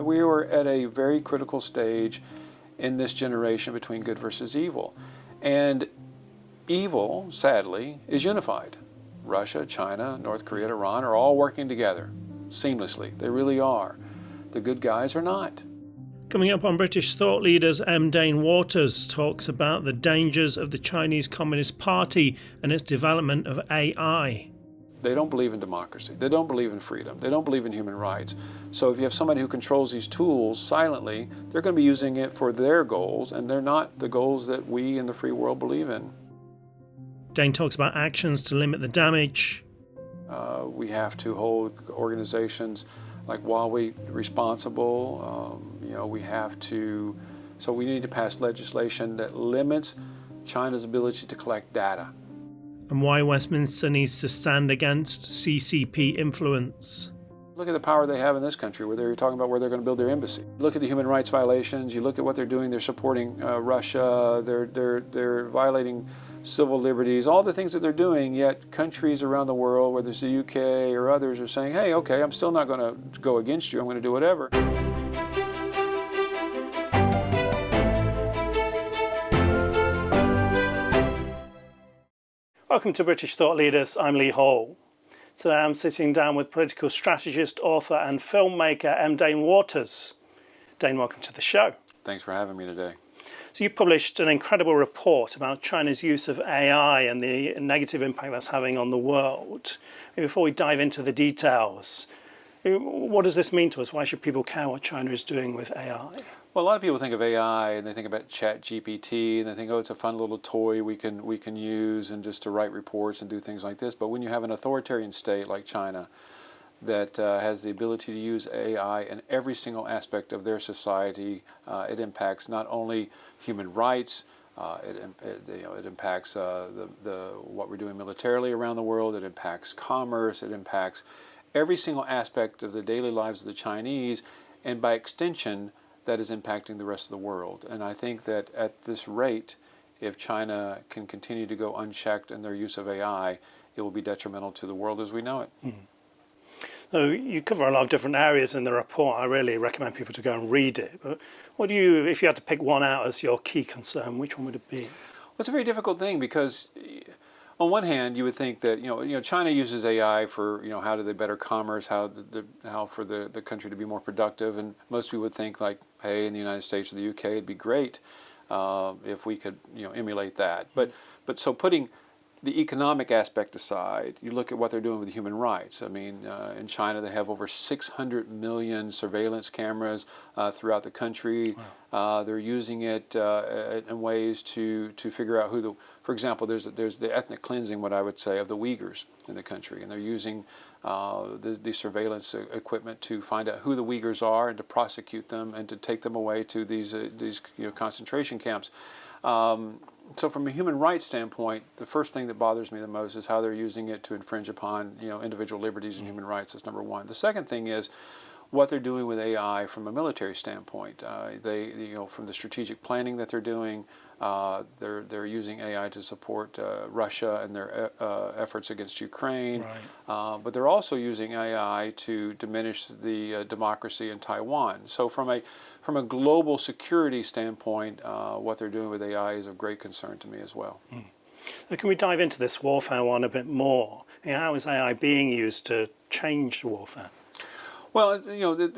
We were at a very critical stage in this generation between good versus evil. And evil, sadly, is unified. Russia, China, North Korea, Iran are all working together seamlessly. They really are. The good guys are not. Coming up on British Thought Leaders, Dane Waters talks about the dangers of the Chinese Communist Party and its development of AI. They don't believe in democracy. They don't believe in freedom. They don't believe in human rights. So if you have somebody who controls these tools silently, they're going to be using it for their goals, and they're not the goals that we in the free world believe in. Dane talks about actions to limit the damage. We have to hold organizations like Huawei responsible. We need to pass legislation that limits China's ability to collect data. And why Westminster needs to stand against CCP influence. Look at the power they have in this country, where they're talking about where they're going to build their embassy. Look at the human rights violations. You look at what they're doing. They're supporting Russia. They're violating civil liberties. All the things that they're doing. Yet countries around the world, whether it's the UK or others, are saying, "Hey, okay, I'm still not going to go against you. I'm going to do whatever." Welcome to British Thought Leaders. I'm Lee Hall. Today I'm sitting down with political strategist, author and filmmaker Dane Waters. Dane, welcome to the show. Thanks for having me today. So you published an incredible report about China's use of AI and the negative impact that's having on the world. Before we dive into the details, what does this mean to us? Why should people care what China is doing with AI? Well, a lot of people think of AI and they think about ChatGPT and they think, oh, it's a fun little toy we can use and just to write reports and do things like this. But when you have an authoritarian state like China that has the ability to use AI in every single aspect of their society, it impacts not only human rights, it impacts what we're doing militarily around the world. It impacts commerce. It impacts every single aspect of the daily lives of the Chinese, and by extension, that is impacting the rest of the world. And I think that at this rate, if China can continue to go unchecked in their use of AI, it will be detrimental to the world as we know it. So you cover a lot of different areas in the report. I really recommend people to go and read it. But if you had to pick one out as your key concern, which one would it be? Well, it's a very difficult thing because on one hand, you would think that China uses AI for how do they better commerce, how for the country to be more productive, and most people would think like, hey, in the United States or the UK, it'd be great if we could emulate that. But so putting the economic aspect aside, you look at what they're doing with human rights. I mean, in China, they have over 600 million surveillance cameras throughout the country. Wow. They're using it in ways to figure out for example, there's the ethnic cleansing, what I would say, of the Uyghurs in the country. And they're using the surveillance equipment to find out who the Uyghurs are and to prosecute them and to take them away to these concentration camps. So from a human rights standpoint, the first thing that bothers me the most is how they're using it to infringe upon individual liberties and human rights. That's number one. The second thing is what they're doing with AI from a military standpoint. From the strategic planning that they're doing, they're using AI to support Russia and their efforts against Ukraine. Right. But they're also using AI to diminish the democracy in Taiwan. So from a global security standpoint, what they're doing with AI is of great concern to me as well. So can we dive into this warfare one a bit more? How is AI being used to change warfare? Well,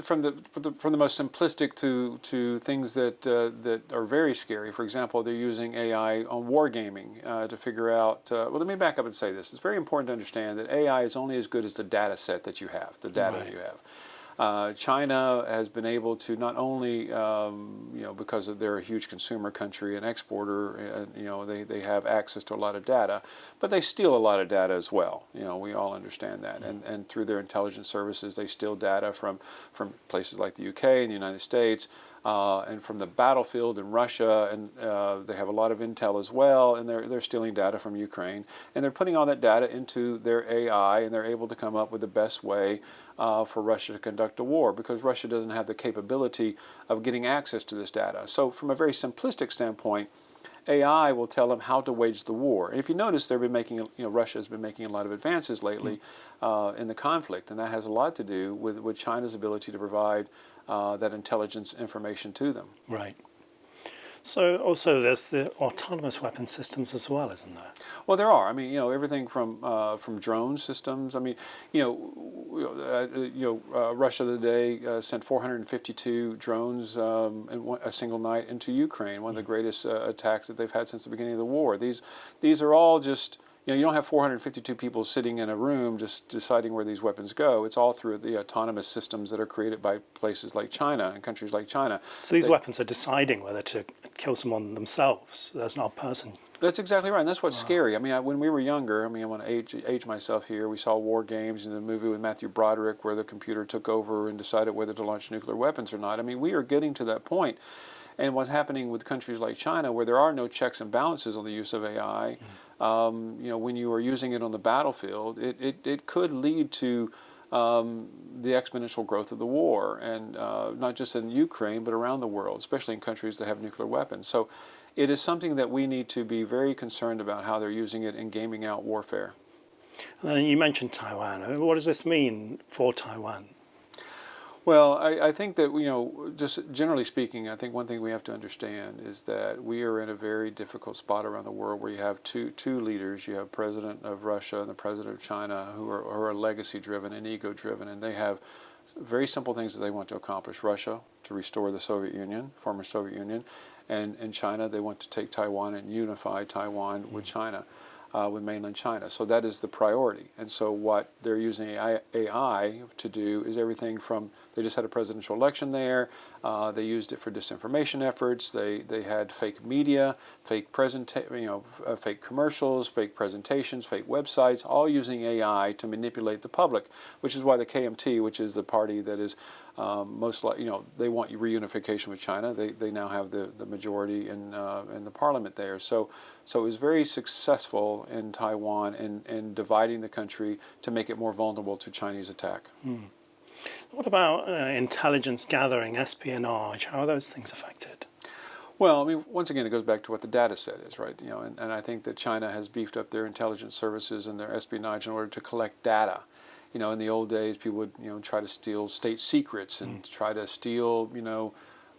from the most simplistic to things that are very scary. For example, they're using AI on wargaming to figure out. Well, let me back up and say this: it's very important to understand that AI is only as good as the data set that you have, the data that you have. China has been able to not only, because they're a huge consumer country and exporter, they have access to a lot of data, but they steal a lot of data as well. We all understand that. And through their intelligence services, they steal data from places like the UK and the United States, and from the battlefield in Russia, and they have a lot of intel as well, and they're stealing data from Ukraine, and they're putting all that data into their AI, and they're able to come up with the best way for Russia to conduct a war, because Russia doesn't have the capability of getting access to this data. So from a very simplistic standpoint, AI will tell them how to wage the war. And if you notice, they've been making, Russia has been making a lot of advances lately in the conflict, and that has a lot to do with China's ability to provide that intelligence information to them. Right. So also there's the autonomous weapon systems as well, isn't there? Well, there are. I mean, everything from drone systems. I mean, Russia today sent 452 drones in a single night into Ukraine, one of the greatest attacks that they've had since the beginning of the war. These are all just, you don't have 452 people sitting in a room just deciding where these weapons go. It's all through the autonomous systems that are created by places like China and countries like China. So these weapons are deciding whether to kill someone themselves. There's not a person. That's exactly right, and that's what's scary. I mean, when we were younger, I mean, I want to age myself here, we saw War Games in the movie with Matthew Broderick where the computer took over and decided whether to launch nuclear weapons or not. I mean, we are getting to that point. And what's happening with countries like China, where there are no checks and balances on the use of AI, when you are using it on the battlefield, it could lead to the exponential growth of the war, and not just in Ukraine, but around the world, especially in countries that have nuclear weapons. So it is something that we need to be very concerned about how they're using it in gaming out warfare. You mentioned Taiwan. What does this mean for Taiwan? Well, I think that, just generally speaking, I think one thing we have to understand is that we are in a very difficult spot around the world where you have two leaders. You have President of Russia and the President of China who are legacy-driven and ego-driven, and they have very simple things that they want to accomplish. Russia, to restore the Soviet Union, former Soviet Union, and in China, they want to take Taiwan and unify Taiwan with China. With mainland China. So that is the priority. And so what they're using AI to do is everything from, they just had a presidential election there, they used it for disinformation efforts, they had fake media, fake fake commercials, fake presentations, fake websites, all using AI to manipulate the public, which is why the KMT, which is the party that is most likely, they want reunification with China. They now have the majority in the parliament there. So it was very successful in Taiwan in dividing the country to make it more vulnerable to Chinese attack. What about intelligence gathering, espionage? How are those things affected? Well, I mean, once again, it goes back to what the data set is, right? And I think that China has beefed up their intelligence services and their espionage in order to collect data. In the old days, people would, try to steal state secrets and try to steal,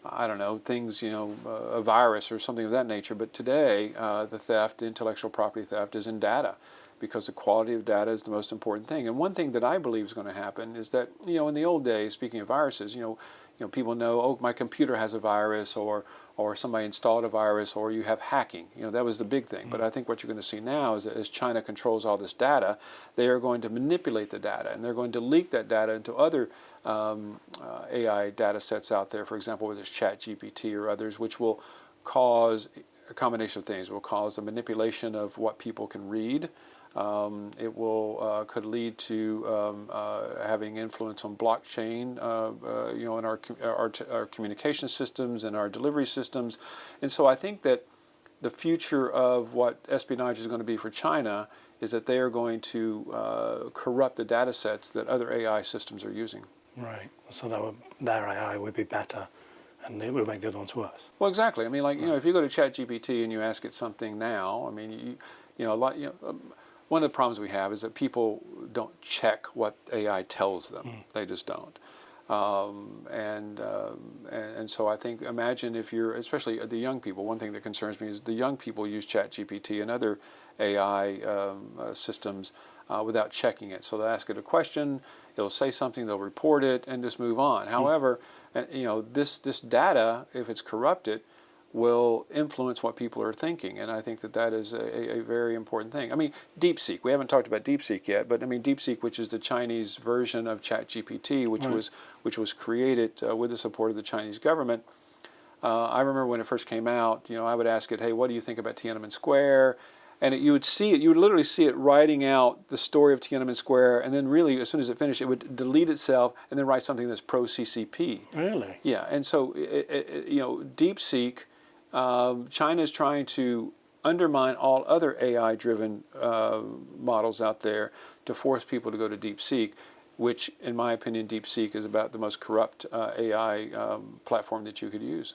I don't know, things, a virus or something of that nature. But today, the intellectual property theft is in data, because the quality of data is the most important thing. And one thing that I believe is going to happen is that, in the old days, speaking of viruses, people know, oh, my computer has a virus, or somebody installed a virus, or you have hacking. That was the big thing. But I think what you're going to see now is that as China controls all this data, they are going to manipulate the data, and they're going to leak that data into other AI data sets out there, for example, whether it's ChatGPT or others, which will cause a combination of things. It will cause the manipulation of what people can read. It will could lead to having influence on blockchain, in our communication systems and our delivery systems. And so I think that the future of what espionage is going to be for China is that they are going to corrupt the data sets that other AI systems are using. Right. So their AI would be better, and it would make the other ones worse. Well, exactly. I mean, if you go to ChatGPT and you ask it something now, I mean, one of the problems we have is that people don't check what AI tells them. They just don't. And so I think, imagine if you're, especially the young people, one thing that concerns me is the young people use ChatGPT and other AI systems without checking it. So they'll ask it a question, it'll say something, they'll report it, and just move on. However, this data, if it's corrupted, will influence what people are thinking, and I think that is a very important thing. I mean, Deepseek, we haven't talked about Deepseek yet, but I mean, Deepseek, which is the Chinese version of ChatGPT, which was created with the support of the Chinese government. I remember when it first came out, I would ask it, hey, what do you think about Tiananmen Square? And you would literally see it writing out the story of Tiananmen Square, and then really, as soon as it finished, it would delete itself and then write something that's pro-CCP. Really? Yeah, and so, Deepseek, China is trying to undermine all other AI-driven models out there to force people to go to Deepseek, which, in my opinion, Deepseek is about the most corrupt AI platform that you could use.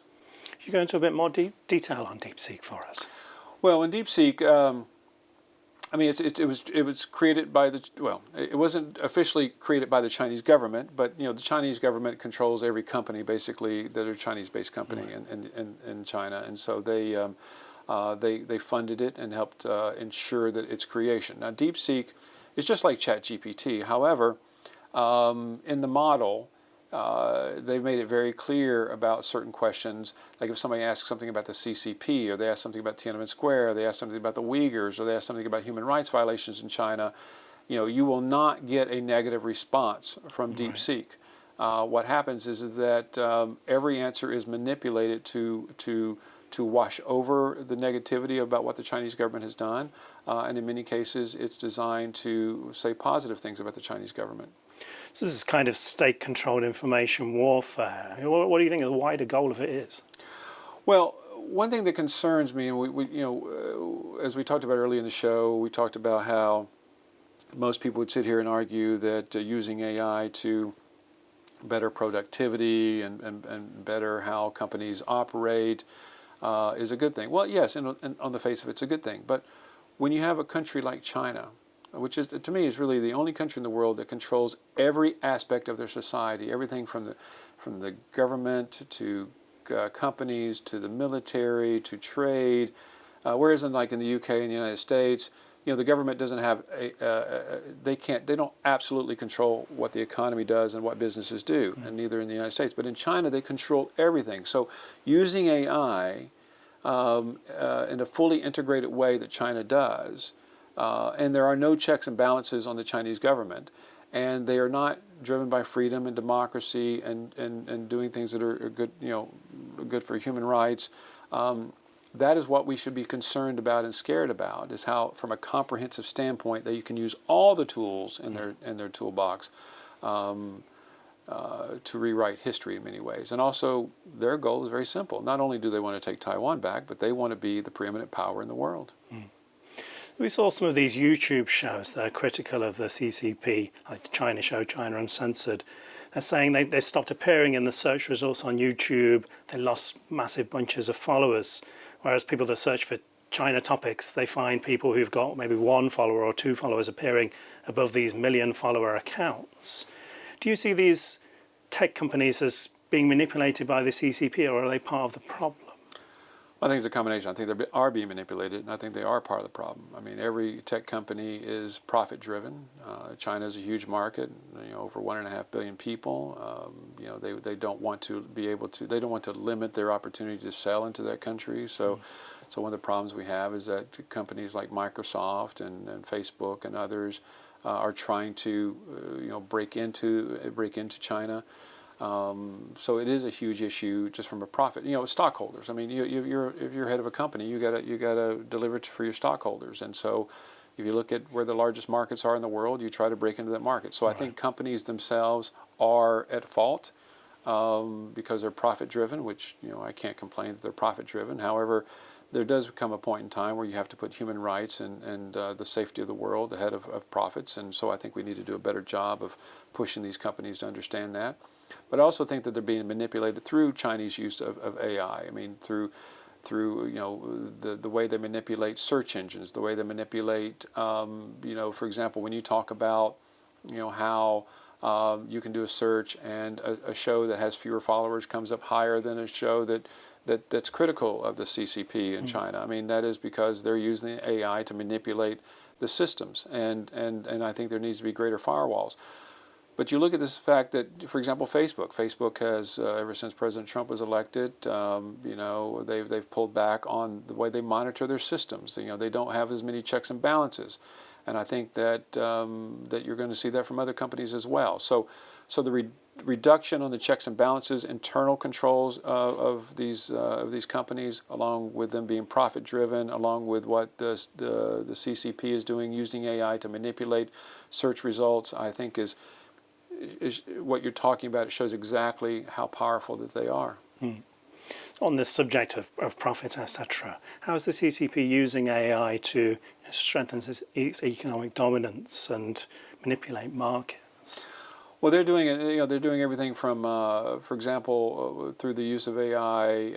Could you go into a bit more detail on Deepseek for us? Well, in Deepseek, I mean, it was created by it wasn't officially created by the Chinese government, but the Chinese government controls every company basically that are Chinese-based company in China, and so they funded it and helped ensure that its creation. Now, Deepseek is just like ChatGPT. However, in the model, they've made it very clear about certain questions. Like if somebody asks something about the CCP, or they ask something about Tiananmen Square, or they ask something about the Uyghurs, or they ask something about human rights violations in China, you will not get a negative response from Deepseek. What happens is that every answer is manipulated to wash over the negativity about what the Chinese government has done, and in many cases, it's designed to say positive things about the Chinese government. So this is kind of state-controlled information warfare. What do you think the wider goal of it is? Well, one thing that concerns me, and as we talked about earlier in the show, we talked about how most people would sit here and argue that using AI to better productivity and better how companies operate is a good thing. Well, yes, and on the face of it, it's a good thing. But when you have a country like China, which is, to me, is really the only country in the world that controls every aspect of their society, everything from the government to companies to the military to trade, whereas in the UK and the United States, the government doesn't have they don't absolutely control what the economy does and what businesses do, and neither in the United States. But in China, they control everything. So using AI in a fully integrated way that China does. And there are no checks and balances on the Chinese government, and they are not driven by freedom and democracy and doing things that are good, good for human rights. That is what we should be concerned about and scared about, is how, from a comprehensive standpoint, that you can use all the tools in their toolbox to rewrite history in many ways. And also, their goal is very simple. Not only do they want to take Taiwan back, but they want to be the preeminent power in the world. We saw some of these YouTube shows that are critical of the CCP, like the China show, China Uncensored. They're saying they stopped appearing in the search results on YouTube. They lost massive bunches of followers. Whereas people that search for China topics, they find people who've got maybe 1 follower or 2 followers appearing above these million-follower accounts. Do you see these tech companies as being manipulated by the CCP, or are they part of the problem? I think it's a combination. I think they are being manipulated, and I think they are part of the problem. I mean, every tech company is profit-driven. China is a huge market, over 1.5 billion people. They don't want to be able to. They don't want to limit their opportunity to sell into that country. So one of the problems we have is that companies like Microsoft and Facebook and others are trying to, break into China. So it is a huge issue just from a profit. Stockholders. I mean, if you're head of a company, you gotta deliver for your stockholders. And so, if you look at where the largest markets are in the world, you try to break into that market. So I think companies themselves are at fault because they're profit driven, which I can't complain that they're profit driven. However, there does come a point in time where you have to put human rights and the safety of the world ahead of profits. And so I think we need to do a better job of pushing these companies to understand that. But I also think that they're being manipulated through Chinese use of AI. I mean, through the way they manipulate search engines, the way they manipulate, for example, when you talk about, how you can do a search and a show that has fewer followers comes up higher than a show that's critical of the CCP in China. I mean, that is because they're using AI to manipulate the systems, and I think there needs to be greater firewalls. But you look at this fact that, for example, Facebook has, ever since President Trump was elected, they've pulled back on the way they monitor their systems. They don't have as many checks and balances. And I think that you're going to see that from other companies as well. So the reduction on the checks and balances, internal controls of these companies, along with them being profit driven, along with what the CCP is doing, using AI to manipulate search results, I think is what you're talking about. It shows exactly how powerful that they are. On this subject of profit, etc., how is the CCP using AI to strengthen its economic dominance and manipulate markets? Well, they're doing it. They're doing everything from, for example, through the use of AI.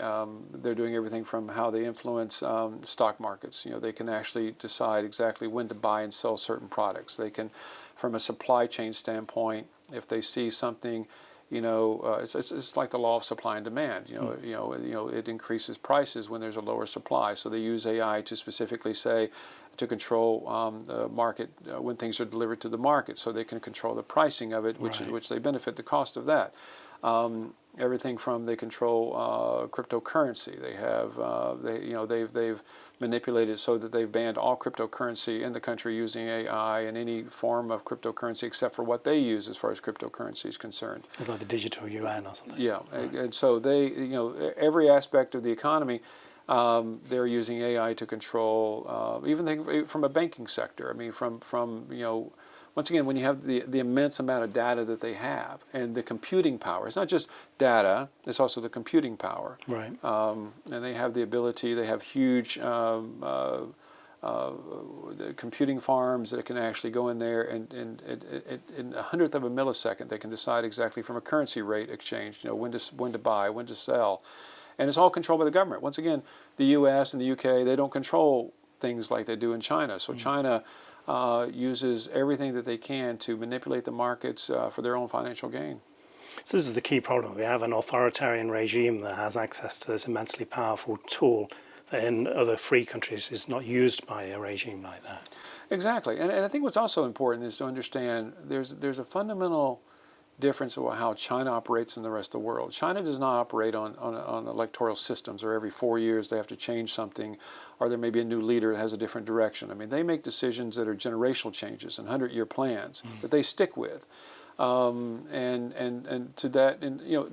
They're doing everything from how they influence stock markets. They can actually decide exactly when to buy and sell certain products. They can, from a supply chain standpoint, if they see something, it's like the law of supply and demand. It increases prices when there's a lower supply. So they use AI to specifically say, to control the market when things are delivered to the market, so they can control the pricing of it, which they benefit the cost of that. Everything from they control cryptocurrency. They have they've manipulated so that they've banned all cryptocurrency in the country using AI and any form of cryptocurrency except for what they use as far as cryptocurrency is concerned. It's like the digital yuan or something. Yeah, and so they every aspect of the economy. They're using AI to control even from a banking sector. I mean, from once again, when you have the immense amount of data that they have and the computing power, it's not just data; it's also the computing power. Right. And they have the ability. They have huge computing farms that can actually go in there and in a hundredth of a millisecond, they can decide exactly from a currency rate exchange, when to buy, when to sell. And it's all controlled by the government. Once again, the U.S. and the U.K., they don't control things like they do in China. So China uses everything that they can to manipulate the markets for their own financial gain. So this is the key problem. We have an authoritarian regime that has access to this immensely powerful tool that in other free countries is not used by a regime like that. Exactly. And I think what's also important is to understand there's a fundamental difference of how China operates in the rest of the world. China does not operate on electoral systems, or every 4 years they have to change something, or there may be a new leader that has a different direction. I mean, they make decisions that are generational changes and 100-year plans that they stick with. And to that,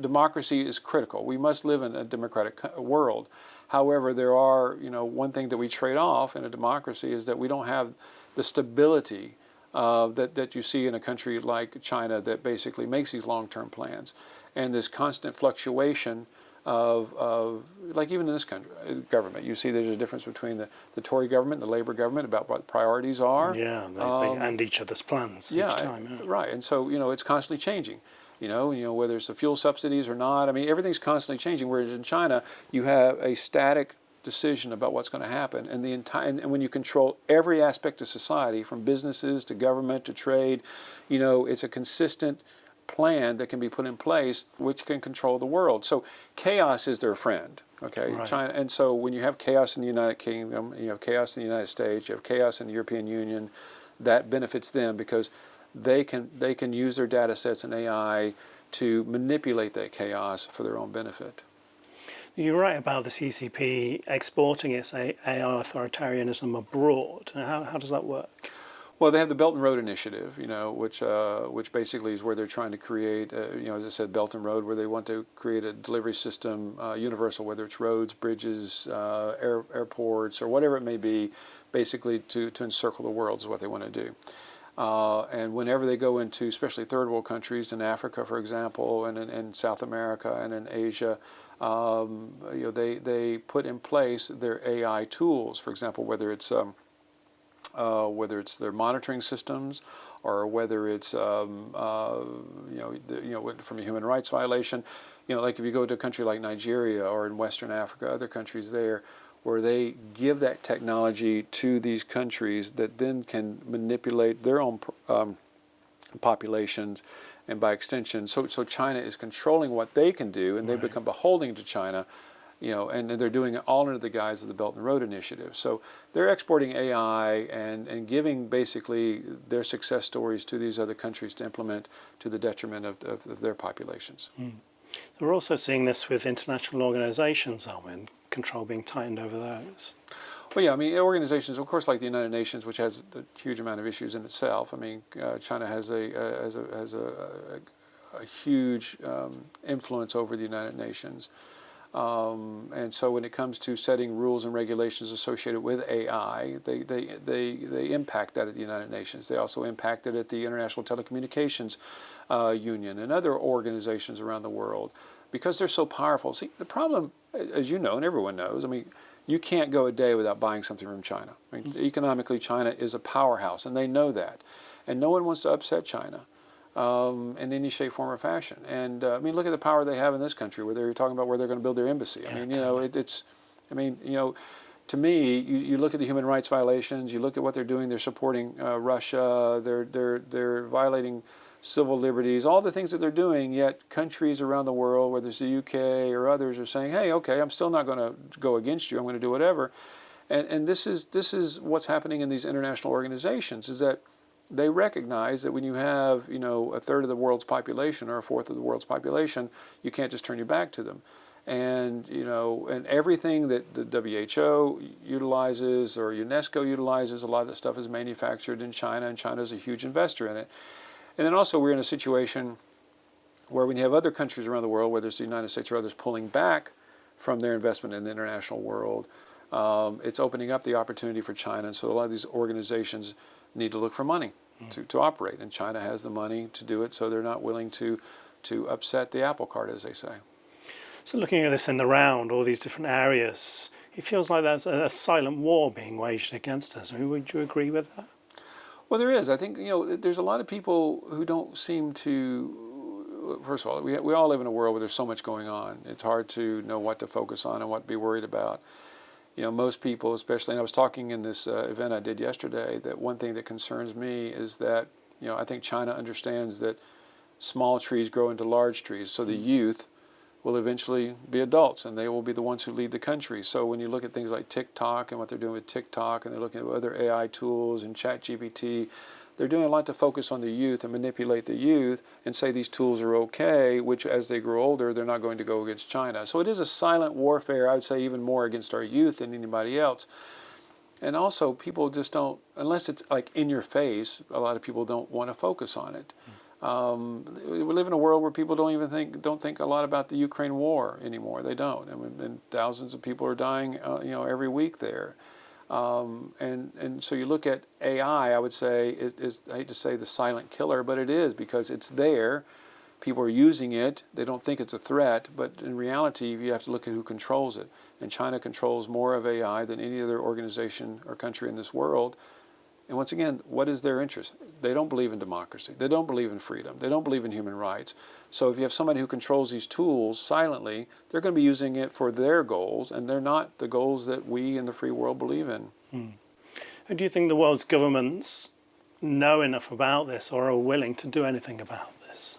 democracy is critical. We must live in a democratic world. However, there are, one thing that we trade off in a democracy is that we don't have the stability that you see in a country like China that basically makes these long-term plans, and this constant fluctuation of like even in this country government, you see there's a difference between the Tory government and the Labour government about what priorities are. Yeah, they end each other's plans each time. Yeah. Right, and so it's constantly changing. Whether it's the fuel subsidies or not. I mean, everything's constantly changing. Whereas in China, you have a static decision about what's going to happen, and and when you control every aspect of society, from businesses to government to trade, it's a consistent plan that can be put in place which can control the world. So chaos is their friend. Okay, right. China, and so when you have chaos in the United Kingdom, you have chaos in the United States, you have chaos in the European Union, that benefits them because they can use their data sets and AI to manipulate that chaos for their own benefit. You're right about the CCP exporting its AI authoritarianism abroad. How does that work? Well, they have the Belt and Road Initiative, which basically is where they're trying to create, as I said, Belt and Road, where they want to create a delivery system, universal, whether it's roads, bridges, airports, or whatever it may be, basically to encircle the world is what they want to do. And whenever they go into, especially third world countries, in Africa, for example, and in South America and in Asia, they put in place their AI tools. For example, whether it's their monitoring systems, or whether it's from a human rights violation, like if you go to a country like Nigeria or in Western Africa, other countries there, where they give that technology to these countries that then can manipulate their own populations, and by extension, so China is controlling what they can do, and they've become beholden to China, and they're doing it all under the guise of the Belt and Road Initiative. So they're exporting AI and giving basically their success stories to these other countries to implement to the detriment of their populations. Mm. We're also seeing this with international organizations, aren't we? And control being tightened over those. Well, yeah, I mean, organizations, of course, like the United Nations, which has a huge amount of issues in itself. I mean, China has a huge influence over the United Nations. And so when it comes to setting rules and regulations associated with AI, they impact that at the United Nations. They also impact it at the International Telecommunications Union and other organizations around the world, because they're so powerful. See, the problem, as you know, and everyone knows, I mean, you can't go a day without buying something from China. I mean, economically, China is a powerhouse, and they know that. And no one wants to upset China. in any shape, form, or fashion. And I mean, look at the power they have in this country, where they're talking about where they're going to build their embassy. I mean, you know, to me, you look at the human rights violations, you look at what they're doing. They're supporting Russia. They're violating civil liberties, all the things that they're doing. Yet countries around the world, whether it's the UK or others, are saying, "Hey, okay, I'm still not going to go against you. I'm going to do whatever." And this is what's happening in these international organizations, is that they recognize that when you have, you know, a third of the world's population or a fourth of the world's population, you can't just turn your back to them. And, you know, and everything that the WHO utilizes or UNESCO utilizes, a lot of that stuff is manufactured in China, and China is a huge investor in it. And then also we're in a situation where when you have other countries around the world, whether it's the United States or others, pulling back from their investment in the international world, it's opening up the opportunity for China. And so a lot of these organizations need to look for money to operate. And China has the money to do it, so they're not willing to upset the apple cart, as they say. So looking at this in the round, all these different areas, it feels like there's a silent war being waged against us. I mean, would you agree with that? Well, there is. I think, you know, there's a lot of people who don't seem to, first of all, we all live in a world where there's so much going on. It's hard to know what to focus on and what to be worried about. You know, most people, especially, and I was talking in this event I did yesterday, that one thing that concerns me is that, you know, I think China understands that small trees grow into large trees. So the youth will eventually be adults, and they will be the ones who lead the country. So when you look at things like TikTok and what they're doing with TikTok, and they're looking at other AI tools and ChatGPT, they're doing a lot to focus on the youth and manipulate the youth and say these tools are okay, which as they grow older, they're not going to go against China. So it is a silent warfare, I would say even more against our youth than anybody else. And also people just don't, unless it's like in your face, a lot of people don't want to focus on it. We live in a world where people don't think a lot about the Ukraine war anymore. They don't. I mean, and thousands of people are dying, you know, every week there. And so you look at AI, I would say, is, I hate to say the silent killer, but it is, because it's there. People are using it. They don't think it's a threat, but in reality, you have to look at who controls it. And China controls more of AI than any other organization or country in this world. And once again, what is their interest? They don't believe in democracy. They don't believe in freedom. They don't believe in human rights. So if you have somebody who controls these tools silently, they're going to be using it for their goals, and they're not the goals that we in the free world believe in. And do you think the world's governments know enough about this or are willing to do anything about this?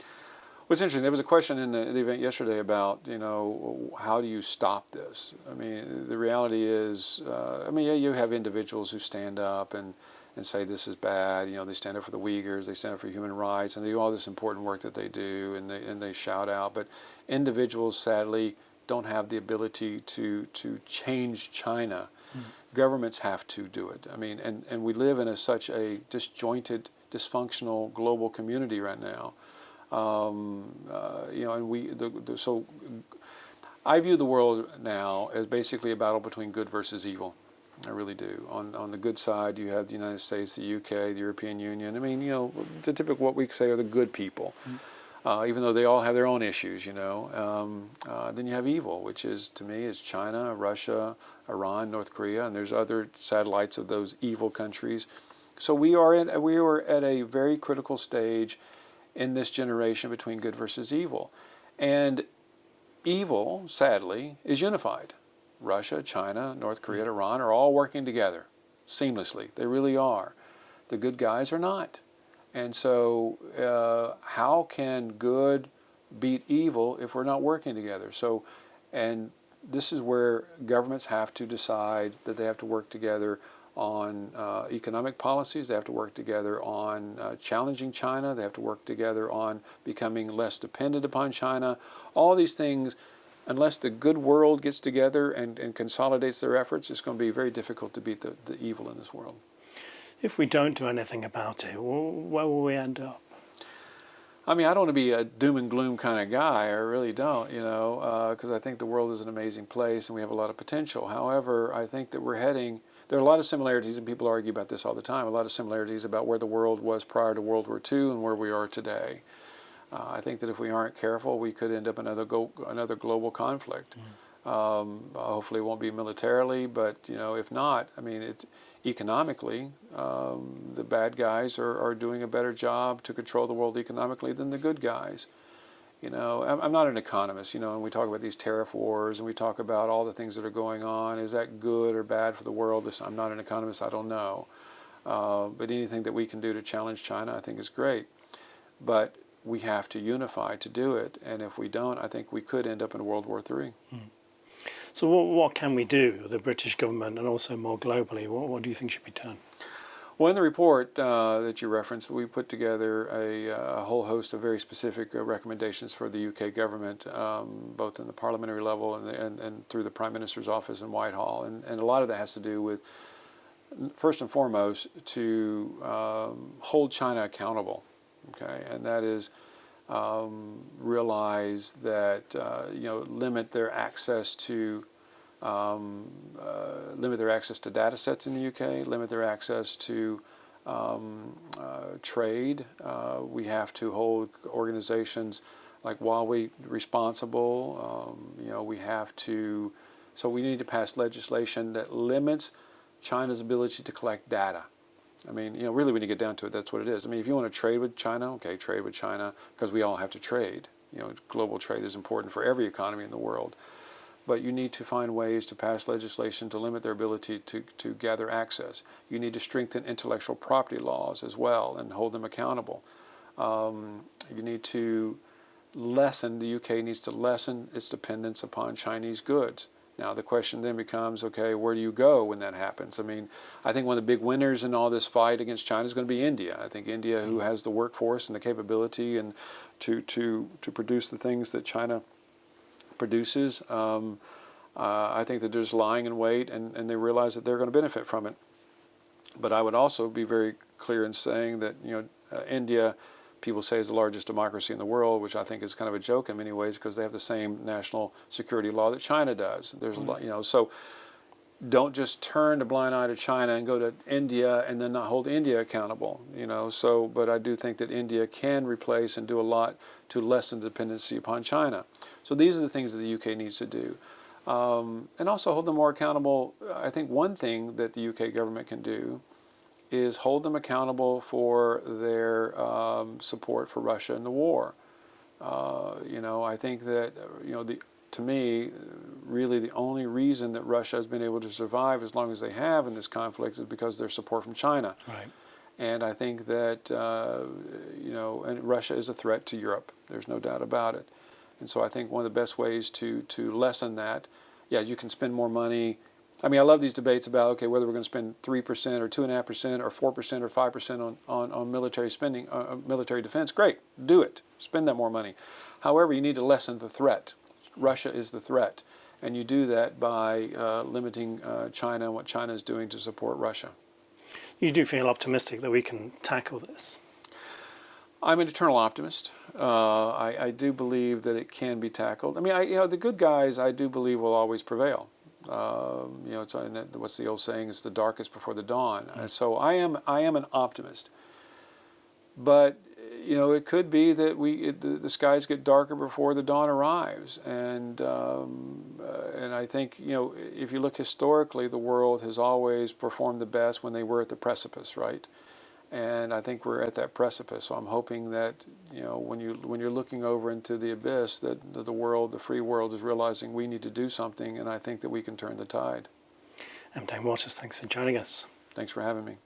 What's interesting, there was a question in the event yesterday about, you know, how do you stop this? I mean, the reality is, I mean, yeah, you have individuals who stand up and say this is bad. You know, they stand up for the Uyghurs, they stand up for human rights, and they do all this important work that they do, and they shout out. But individuals, sadly, don't have the ability to change China. Governments have to do it. I mean, and we live in such a disjointed, dysfunctional global community right now. You know, and so I view the world now as basically a battle between good versus evil. I really do. On the good side, you have the United States, the UK, the European Union. I mean, you know, the typical what we say are the good people, even though they all have their own issues, you know. Then you have evil, which is, to me, is China, Russia, Iran, North Korea, and there's other satellites of those evil countries. So we are at a very critical stage in this generation between good versus evil. And evil, sadly, is unified. Russia, China, North Korea, Iran are all working together seamlessly. They really are. The good guys are not. And so how can good beat evil if we're not working together? So, and this is where governments have to decide that they have to work together on economic policies. They have to work together on challenging China. They have to work together on becoming less dependent upon China. All these things, unless the good world gets together and consolidates their efforts, it's going to be very difficult to beat the evil in this world. If we don't do anything about it, where will we end up? I mean, I don't want to be a doom and gloom kind of guy. I really don't, you know, because I think the world is an amazing place and we have a lot of potential. However, I think that we're heading, there are a lot of similarities, and people argue about this all the time, a lot of similarities about where the world was prior to World War II and where we are today. I think that if we aren't careful, we could end up in another global conflict. Hopefully it won't be militarily, but, you know, if not, I mean, economically, the bad guys are doing a better job to control the world economically than the good guys. I'm not an economist, and we talk about these tariff wars and we talk about all the things that are going on. Is that good or bad for the world? I'm not an economist, I don't know. But anything that we can do to challenge China, I think is great. But we have to unify to do it. And if we don't, I think we could end up in World War III. So what can we do, the British government, and also more globally? What do you think should be done? Well, in the report that you referenced, we put together a whole host of very specific recommendations for the UK government, both in the parliamentary level and through the Prime Minister's office in Whitehall. And a lot of that has to do with, first and foremost, to hold China accountable. Okay, and that is realize that limit their access to data sets in the UK, limit their access to trade. We have to hold organizations like Huawei responsible. We need to pass legislation that limits China's ability to collect data. I mean, really when you get down to it, that's what it is. I mean, if you want to trade with China, okay, trade with China, because we all have to trade. Global trade is important for every economy in the world. But you need to find ways to pass legislation to limit their ability to gather access. You need to strengthen intellectual property laws as well and hold them accountable. You need to the UK needs to lessen its dependence upon Chinese goods. Now the question then becomes, okay, where do you go when that happens? I mean, I think one of the big winners in all this fight against China is going to be India. I think India, who has the workforce and the capability and to produce the things that China produces, I think that they're just lying in wait and they realize that they're going to benefit from it. But I would also be very clear in saying that India, people say, is the largest democracy in the world, which I think is kind of a joke in many ways because they have the same national security law that China does. There's a lot, so don't just turn a blind eye to China and go to India and then not hold India accountable. But I do think that India can replace and do a lot to lessen the dependency upon China. So these are the things that the UK needs to do. And also hold them more accountable. I think one thing that the UK government can do is hold them accountable for their support for Russia in the war. I think that, to me, really the only reason that Russia has been able to survive as long as they have in this conflict is because of their support from China. Right. And I think that, and Russia is a threat to Europe. There's no doubt about it. And so I think one of the best ways to lessen that, you can spend more money. I mean, I love these debates about, okay, whether we're going to spend 3% or 2.5% or 4% or 5% on military spending, military defense. Great, do it. Spend that more money. However, you need to lessen the threat. Russia is the threat. And you do that by limiting China and what China is doing to support Russia. You do feel optimistic that we can tackle this? I'm an eternal optimist. I do believe that it can be tackled. I mean, the good guys, I do believe, will always prevail. It's what's the old saying? It's the darkest before the dawn. Mm-hmm. So I am an optimist. But it could be that the skies get darker before the dawn arrives, and I think if you look historically, the world has always performed the best when they were at the precipice, right? And I think we're at that precipice. So I'm hoping that when you're looking over into the abyss, that the world, the free world, is realizing we need to do something, and I think that we can turn the tide. Dane Waters, thanks for joining us. Thanks for having me.